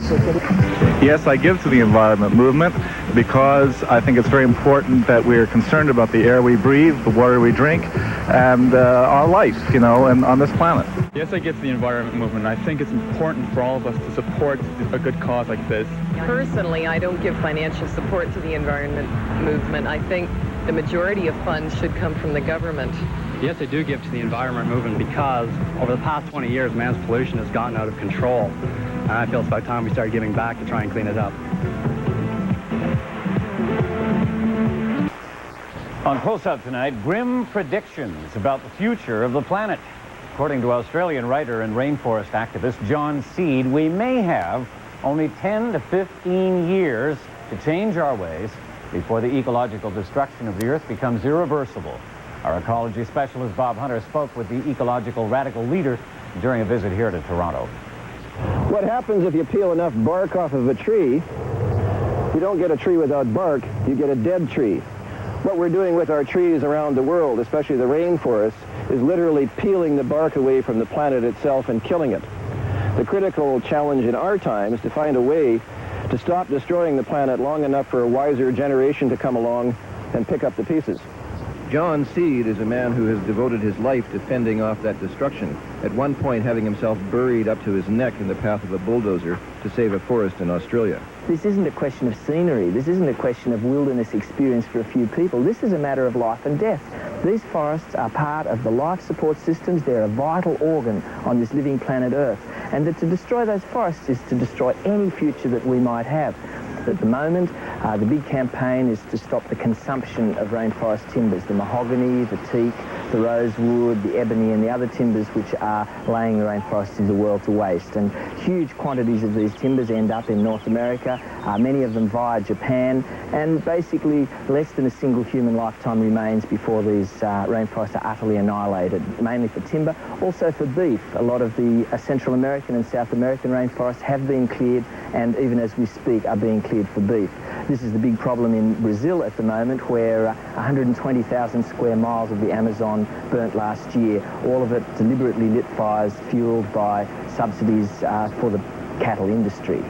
Yes, I give to the environment movement because I think it's very important that we are concerned about the air we breathe, the water we drink, and our life, and on this planet. Yes, I give to the environment movement. I think it's important for all of us to support a good cause like this. Personally, I don't give financial support to the environment movement. I think the majority of funds should come from the government. Yes, I do give to the environment movement because over the past 20 years, man's pollution has gotten out of control. And I feel it's about time we started giving back to try and clean it up. On Close Up tonight, grim predictions about the future of the planet. According to Australian writer and rainforest activist John Seed, we may have only 10 to 15 years to change our ways before the ecological destruction of the Earth becomes irreversible. Our ecology specialist Bob Hunter spoke with the ecological radical leader during a visit here to Toronto. What happens if you peel enough bark off of a tree? You don't get a tree without bark, you get a dead tree. What we're doing with our trees around the world, especially the rainforests, is literally peeling the bark away from the planet itself and killing it. The critical challenge in our time is to find a way to stop destroying the planet long enough for a wiser generation to come along and pick up the pieces. John Seed is a man who has devoted his life to fending off that destruction, at one point having himself buried up to his neck in the path of a bulldozer to save a forest in Australia. This isn't a question of scenery. This isn't a question of wilderness experience for a few people. This is a matter of life and death. These forests are part of the life support systems. They're a vital organ on this living planet Earth. And that to destroy those forests is to destroy any future that we might have. At the moment, the big campaign is to stop the consumption of rainforest timbers, the mahogany, the teak, the rosewood, the ebony, and the other timbers which are laying the rainforests of the world to waste. And huge quantities of these timbers end up in North America, many of them via Japan, and basically less than a single human lifetime remains before these rainforests are utterly annihilated, mainly for timber, also for beef. A lot of the Central American and South American rainforests have been cleared, and even as we speak are being cleared for beef. This is the big problem in Brazil at the moment, where 120,000 square miles of the Amazon burnt last year, all of it deliberately lit fires fueled by subsidies for the cattle industry.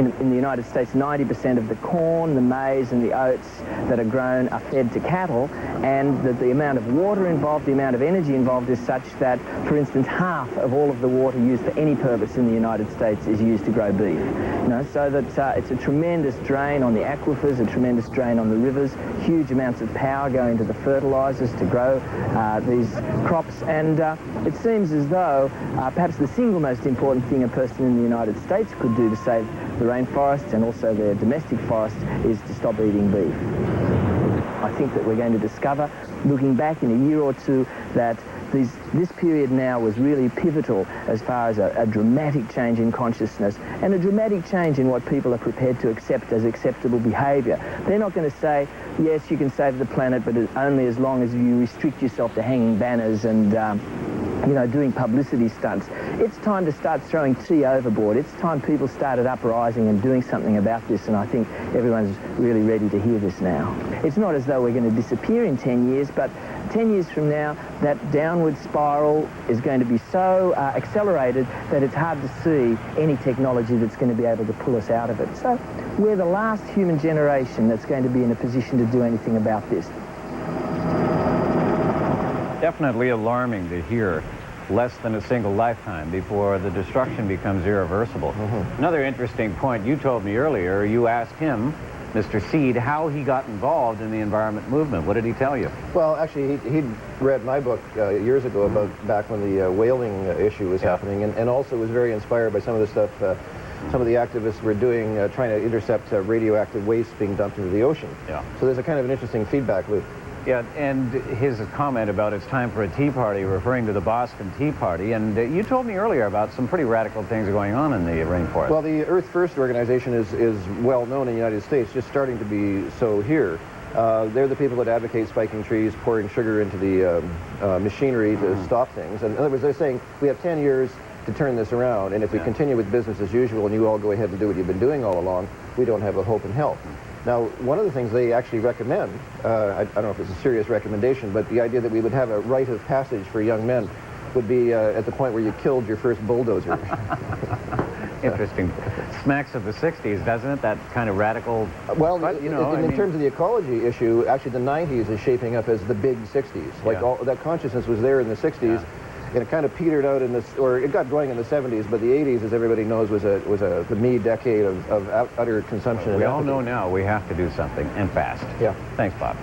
In the United States, 90% of the corn, the maize and the oats that are grown are fed to cattle, and that the amount of water involved, the amount of energy involved is such that, for instance, half of all of the water used for any purpose in the United States is used to grow beef. So that it's a tremendous drain on the aquifers, a tremendous drain on the rivers, huge amounts of power go into the fertilizers to grow these crops, and it seems as though perhaps the single most important thing a person in the United States could do to save the rainforests and also their domestic forests is to stop eating beef. I think that we're going to discover, looking back in a year or two, that this period now was really pivotal as far as a dramatic change in consciousness and a dramatic change in what people are prepared to accept as acceptable behaviour. They're not going to say, yes, you can save the planet, but only as long as you restrict yourself to hanging banners and doing publicity stunts. It's time to start throwing tea overboard. It's time people started uprising and doing something about this, and I think everyone's really ready to hear this now. It's not as though we're going to disappear in 10 years, but 10 years from now, that downward spiral is going to be so accelerated that it's hard to see any technology that's going to be able to pull us out of it. So we're the last human generation that's going to be in a position to do anything about this. Definitely alarming to hear less than a single lifetime before the destruction becomes irreversible. Mm-hmm. Another interesting point you told me earlier, you asked him, Mr. Seed, how he got involved in the environment movement. What did he tell you? Well, actually, he'd read my book years ago about back when the whaling issue was happening, and also was very inspired by some of the stuff some of the activists were doing, trying to intercept radioactive waste being dumped into the ocean. Yeah. So there's a kind of an interesting feedback loop. Yeah, and his comment about it's time for a tea party, referring to the Boston Tea Party, and you told me earlier about some pretty radical things going on in the rainforest. Well, the Earth First organization is well known in the United States, just starting to be so here. They're the people that advocate spiking trees, pouring sugar into the machinery to stop things. And in other words, they're saying we have 10 years to turn this around, and if we continue with business as usual and you all go ahead and do what you've been doing all along, we don't have a hope in hell. Now, one of the things they actually recommend, I don't know if it's a serious recommendation, but the idea that we would have a rite of passage for young men would be at the point where you killed your first bulldozer. Interesting. Smacks of the 60s, doesn't it? That kind of radical... Well, but, you know, in terms of the ecology issue, actually the 90s is shaping up as the big 60s. Like Yeah. all that consciousness was there in the 60s. Yeah. And it kind of petered out in this, or it got going in the 70s, but the 80s, as everybody knows, was the me decade of utter consumption. We and all apathy. know now we have to do something, and fast. Yeah. Thanks, Bob.